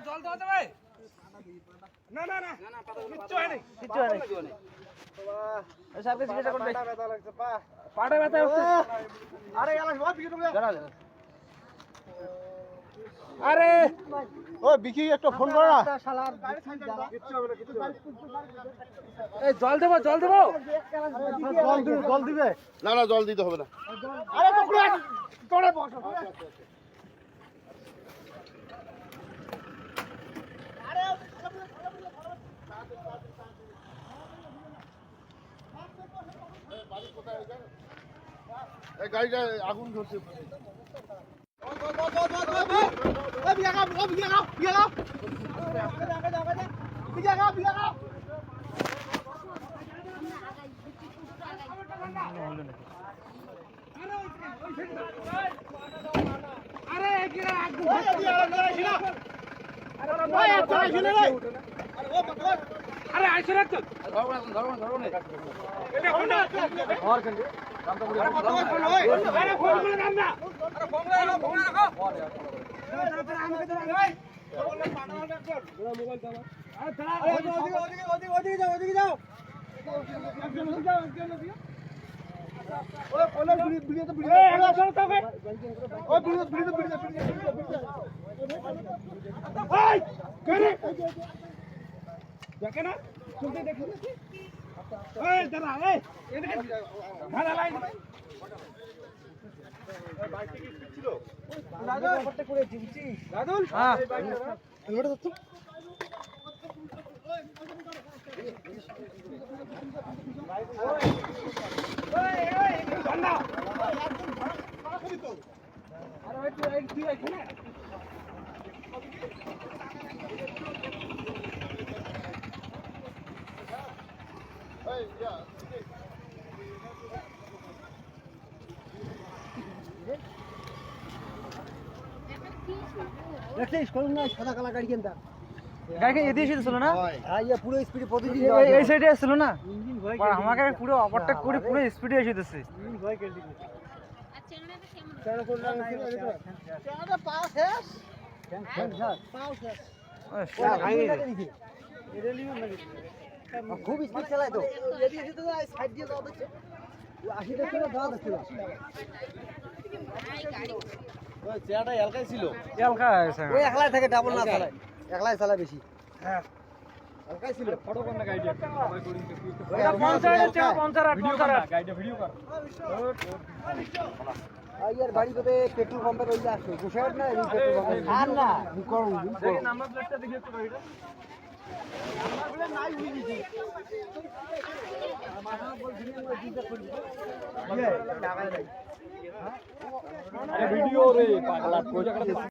জল দাও তো ভাই। না না না কিচ্ছু হয়নি, কিচ্ছু হয়নি। বাবা সাহেবকে জিজ্ঞাসা করবে। পাটা ব্যথা লাগছে, পাটা ব্যথা হচ্ছে। আরে এলা সব বিকে তুমি। আরে ও বিকি একটা ফোন করো না। কিচ্ছু হবে না, কিচ্ছু হবে না। এই জল দেবো, জল দেবো। জল দিবে। না না জল দিতে হবে না। আরে তো করে বসো। এই গাড়িটা আগুন ধরছে। আরে আইসো রাখতো দেখে না শুনতে দেখে দাঁড়া সাদা কালা গাড়ি কেনটা গাড়ি এদিকে ছিল না পুরো স্পিডে প্রতিদিন এই সাইডে আসছিল না আমাকে পুরো ওভারটেক করে পুরো স্পিডে এসে দিচ্ছে খুব স্পিড চালায় তো সাইড দিয়ে যাওয়া দিচ্ছে 80 দেখছিল যাওয়া দেখছিল চেয়ারটা এলকাই ছিল। এলকা আছে ওই একলাই থাকে ডাবল না চালায় একলাই চালায় বেশি হ্যাঁ একলাই ছিল ফটো কোন না গাইড এটা 50 টাকা 50 গাইড ভিডিও কর আইয়ার বাড়ি কতে পেট্রোল পাম্পের ওই যে আসছে গোসাইড না এই পেট্রোল পাম্পে আর না করুন দেখি নাম্বার প্লেটটা দেখি একটু গাড়িটা ভিডিও রে পাগলা